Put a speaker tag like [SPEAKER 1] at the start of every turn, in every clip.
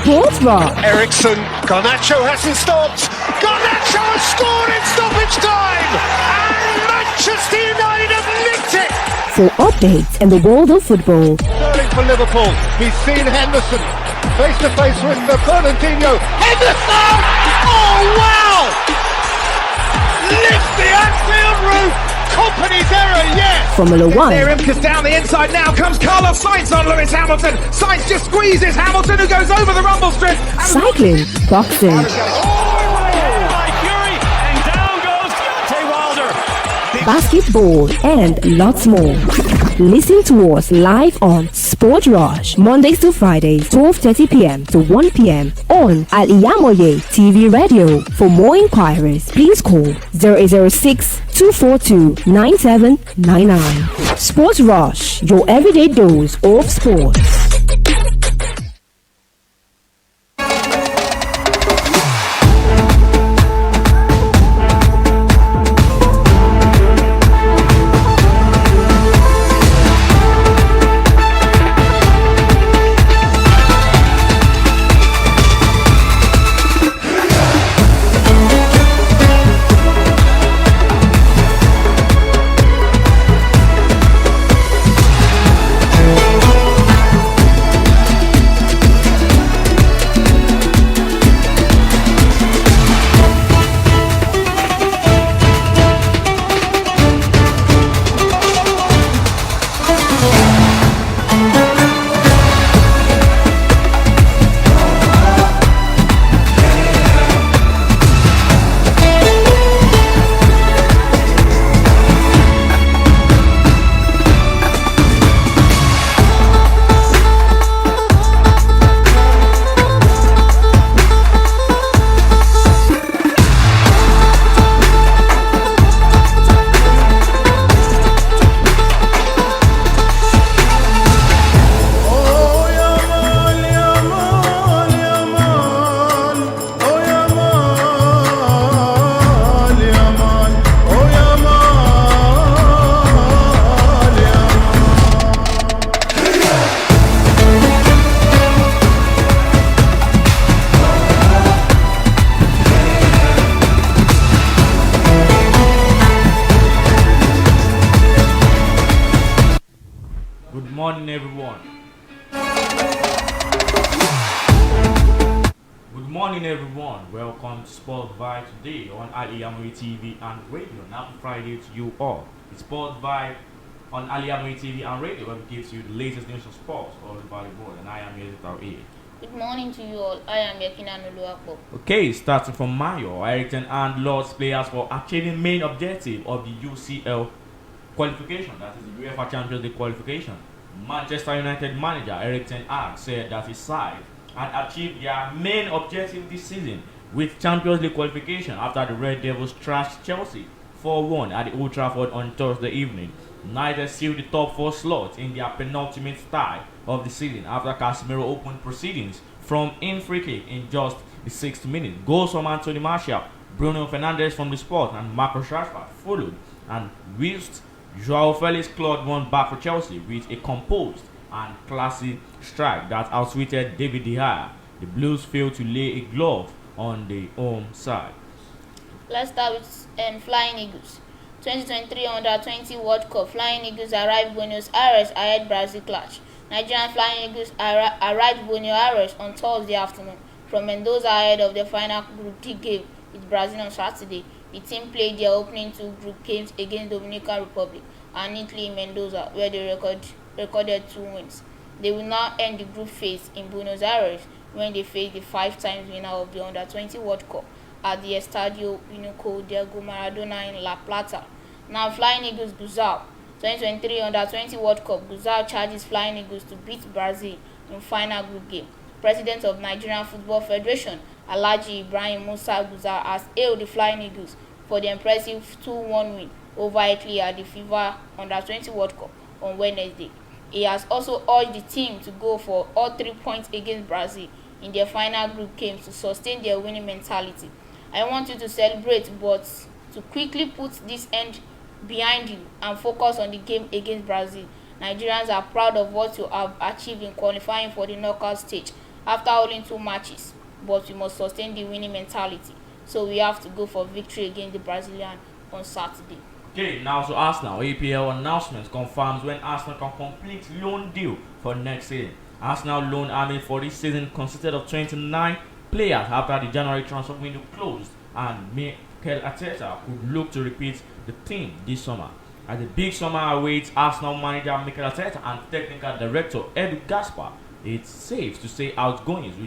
[SPEAKER 1] Sports Rock.
[SPEAKER 2] Ericsson, Garnacho hasn't stopped. Garnacho has scored in stoppage time, and Manchester United have nicked it.
[SPEAKER 1] For updates in the world of football.
[SPEAKER 2] Sterling for Liverpool. He's seen Henderson face to face with Fernandinho. Henderson! Oh wow! Lift the Anfield roof. Company's error, yes!
[SPEAKER 1] Formula One.
[SPEAKER 3] There, Imka's down the inside. Now comes Carlos Sainz on Lewis Hamilton. Sainz just squeezes Hamilton, who goes over the rumble strip.
[SPEAKER 1] Cycling. Boxing. Basketball and lots more. Listen to us live on Sport Rush, Mondays to Fridays, 12:30 p.m. to 1 p.m. on Al-IyamoyeTv Radio. For more inquiries, please call 0806-242-9799. Sport Rush, your everyday dose of sports.
[SPEAKER 4] Welcome to SPORTVILLE today on Al-IyamoyeTv and radio. Happy Friday to you all. It's SPORTVILLE on Al-IyamoyeTV and radio, where we give you the latest news of sports all over the world. And I am YAZID.
[SPEAKER 5] Good morning to you all. I am YEKINI ANUOLUWAPO.
[SPEAKER 4] Okay, starting from Mayo, Ericsson and Lord's players for achieving main objective of the UCL qualification, that is the UEFA Champions League qualification. Manchester United manager Erik ten Hag said that his side had achieved their main objective this season with Champions League qualification after the Red Devils trashed Chelsea 4-1 at the Old Trafford on Thursday evening. United sealed the top 4 slot in their penultimate tie of the season after Casemiro opened proceedings from in free kick in just the 6th minute. Goals from Anthony Martial, Bruno Fernandes from the spot, and Marcus Rashford followed, and whilst Joao Felix clawed one back for Chelsea with a composed and classy strike that outwitted David De Gea, the Blues failed to lay a glove on the home side.
[SPEAKER 5] Let's start with Flying Eagles. 2023 Under-20 World Cup. Flying Eagles arrived Buenos Aires ahead Brazil clash. Nigerian Flying Eagles arrived Buenos Aires on Thursday afternoon from Mendoza ahead of the final Group D game with Brazil on Saturday. The team played their opening 2 group games against Dominican Republic and Italy in Mendoza, where they recorded 2 wins. They will now end the group phase in Buenos Aires when they face the 5-time winner of the Under-20 World Cup at the Estadio Único Diego Maradona in La Plata. Now, Flying Eagles Guzau. 2023 Under-20 World Cup. Guzau charges Flying Eagles to beat Brazil in final group game. President of Nigerian Football Federation, Alhaji Ibrahim Musa Guzau, has hailed the Flying Eagles for the impressive 2-1 win over Italy at the FIFA Under-20 World Cup on Wednesday. He has also urged the team to go for all 3 points against Brazil in their final group games to sustain their winning mentality. I want you to celebrate, but to quickly put this end behind you and focus on the game against Brazil. Nigerians are proud of what you have achieved in qualifying for the knockout stage after holding 2 matches, but we must sustain the winning mentality. So we have to go for victory against the Brazilian on Saturday.
[SPEAKER 4] Okay, now to Arsenal. APL announcement confirms when Arsenal can complete loan deal for next season. Arsenal loan army for this season consisted of 29 players after the January transfer window closed, and Mikel Arteta could look to repeat the team this summer. As the big summer awaits Arsenal manager Mikel Arteta and technical director Edu Gaspar, it's safe to say outgoings will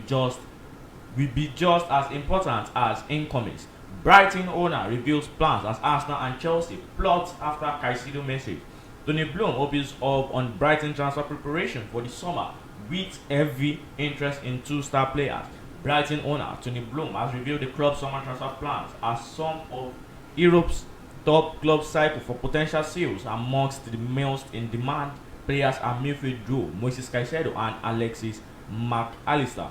[SPEAKER 4] be just as important as incomings. Brighton owner reveals plans as Arsenal and Chelsea plot after Caicedo message. Tony Bloom opens up on Brighton transfer preparation for the summer with heavy interest in 2-star players. Brighton owner Tony Bloom has revealed the club's summer transfer plans as some of Europe's top club cycle for potential sales. Amongst the most in demand players are midfield duo Moises Caicedo and Alexis McAllister.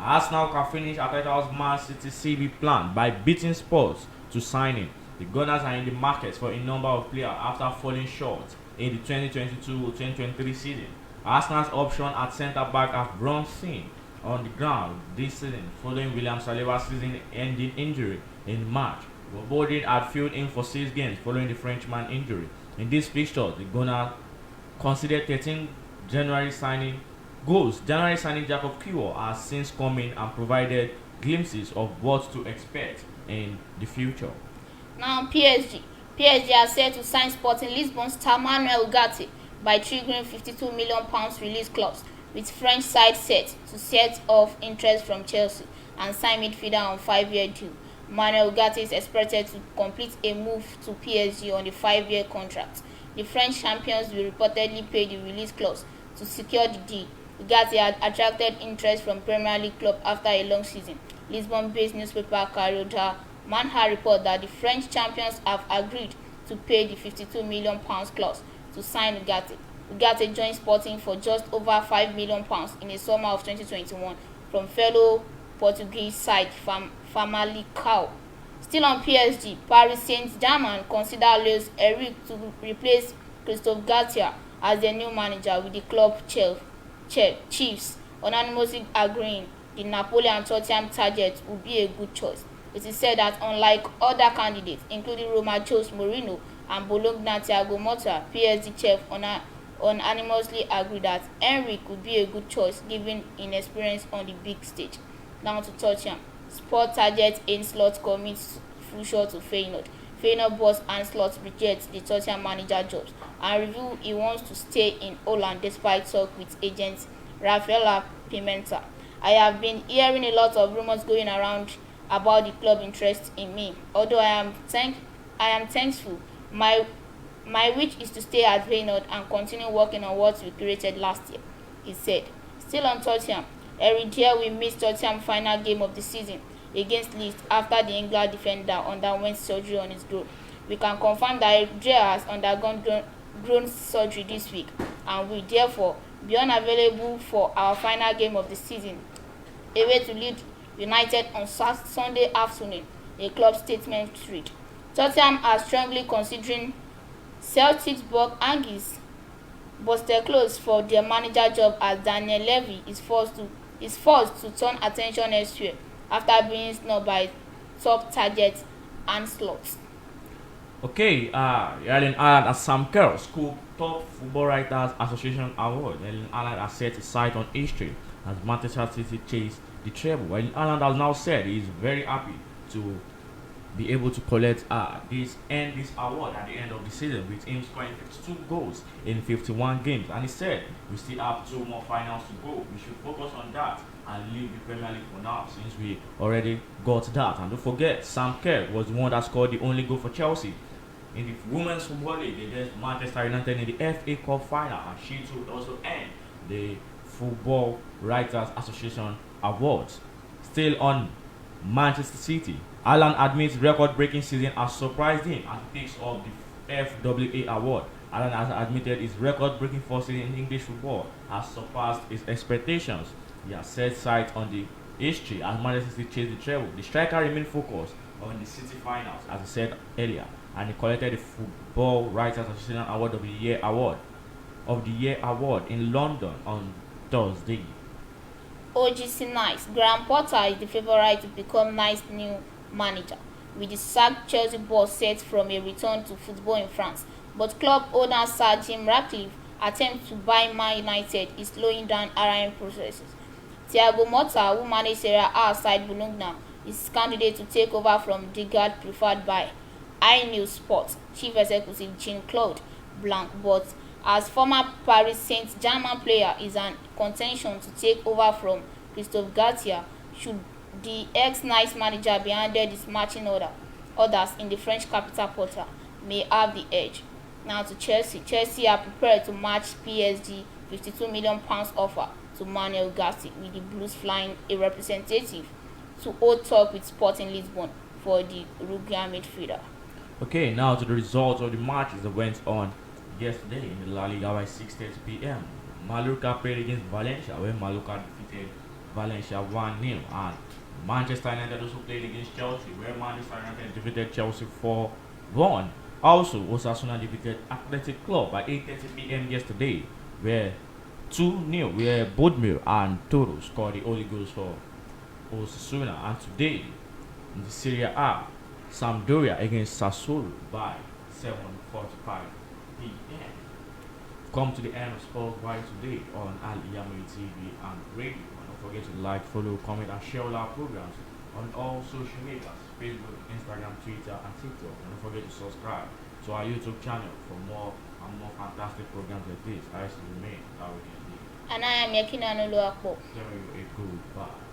[SPEAKER 4] Arsenal can finish Arteta's Man City CV plan by beating Spurs to sign him. The Gunners are in the market for a number of players after falling short in the 2022-2023 season. Arsenal's option at centre-back have run thin on the ground this season following William Saliba's season-ending injury in March. Robodin had filled in for 6 games following the Frenchman injury. In this fixture, the Gunners considered 13 January signing Jacob Kiwior has since come in and provided glimpses of what to expect in the future.
[SPEAKER 5] Now PSG are set to sign Sporting Lisbon star Manuel Ugarte by triggering £52 million release clause, with French side set to set off interest from Chelsea and sign midfielder on 5-year deal. Manuel Ugarte is expected to complete a move to PSG on the 5-year contract. The French champions will reportedly pay the release clause to secure the deal. Ugarte had attracted interest from Premier League club after a long season. Lisbon-based newspaper Carioca Manha report that the French champions have agreed to pay the £52 million clause to sign Ugarte. Ugarte joined Sporting for just over £5 million in the summer of 2021 from fellow Portuguese side Famalicão. Still on PSG, Paris Saint-Germain consider Luis Enrique to replace Christophe Galtier as their new manager, with the club chiefs unanimously agreeing the Napoli and Tottenham target would be a good choice. It is said that unlike other candidates, including Roma Jose Mourinho and Bologna Thiago Motta, PSG chief unanimously agreed that Enrique would be a good choice given inexperience on the big stage. Down to Tottenham. Sport target Arne Slot commits future to Feyenoord. Feyenoord boss Arne Slot rejects the Tottenham manager jobs and reveals he wants to stay in Holland despite talk with agent Rafaela Pimenta. I have been hearing a lot of rumors going around about the club interest in me. Although I am thankful, my wish is to stay at Feyenoord and continue working on what we created last year, he said. Still on Tottenham, Eric Dier will miss Tottenham's final game of the season against Leeds after the England defender underwent surgery on his groin. We can confirm that Eric Dier has undergone groin surgery this week and will therefore be unavailable for our final game of the season away to Leeds United on Sunday afternoon, a club statement read. Tottenham are strongly considering Celtic's Bob Angus, but they're close for their manager job as Daniel Levy is forced to turn attention elsewhere after being snubbed by top target Arne Slot.
[SPEAKER 4] Okay, Erling Haaland and Sam Kerr scooped Top Football Writers Association Award. Erling Haaland has set his sight on history as Manchester City chase the treble. Erling Haaland has now said he is very happy to be able to collect this award at the end of the season, with him scoring 52 goals in 51 games. And he said we still have 2 more finals to go. We should focus on that and leave the Premier League for now, since we already got that. And don't forget, Sam Kerr was the one that scored the only goal for Chelsea in the Women's Football League against Manchester United in the FA Cup final, and she too also earned the Football Writers Association Awards. Still on Manchester City, Haaland admits record-breaking season has surprised him and picks up the FWA award. Haaland has admitted his record-breaking first season in English football has surpassed his expectations. He has set sight on the history as Manchester City chased the treble. The striker remained focused on the City finals, as he said earlier, and he collected the Football Writers Association Award of the Year award in London on Thursday.
[SPEAKER 5] OGC Nice. Graham Potter is the favourite to become Nice's new manager, with the sacked Chelsea boss set from a return to football in France. But club owner Sir Jim Ratcliffe's attempt to buy Man United is slowing down hiring processes. Thiago Motta, who managed Serie A side Bologna, is candidate to take over from Digard, preferred by iNews Sports chief executive Jean-Claude Blanc, but as former Paris Saint-Germain player is an contention to take over from Christophe Galtier should the ex-Nice manager be handed his matching orders in the French capital. Potter may have the edge. Now to Chelsea. Chelsea are prepared to match PSG £52 million offer to Manuel Ugarte, with the Blues flying a representative to hold talk with Sporting Lisbon for the Uruguayan midfielder.
[SPEAKER 4] Okay, now to the results of the matches that went on yesterday in the La Liga by 6:30 p.m. Mallorca played against Valencia, where Mallorca defeated Valencia 1-0, and Manchester United also played against Chelsea, where Manchester United defeated Chelsea 4-1. Also, Osasuna defeated Athletic Club by 8:30 p.m. yesterday, where 2-0, where Bodmir and Toro scored the only goals for Osasuna. And today, in the Serie A, Sampdoria against Sassuolo by 7:45 p.m. Come to the end of SPORTVILLE today on Al-IyamoyeTv and radio. And don't forget to like, follow, comment, and share all our programs on all social medias: Facebook, Instagram, Twitter, and TikTok. And don't forget to subscribe to our YouTube channel for more and more fantastic programs like this. I still remain that we can do.
[SPEAKER 5] And I am Yekini Anuluakbo.
[SPEAKER 4] Tell you a goodbye.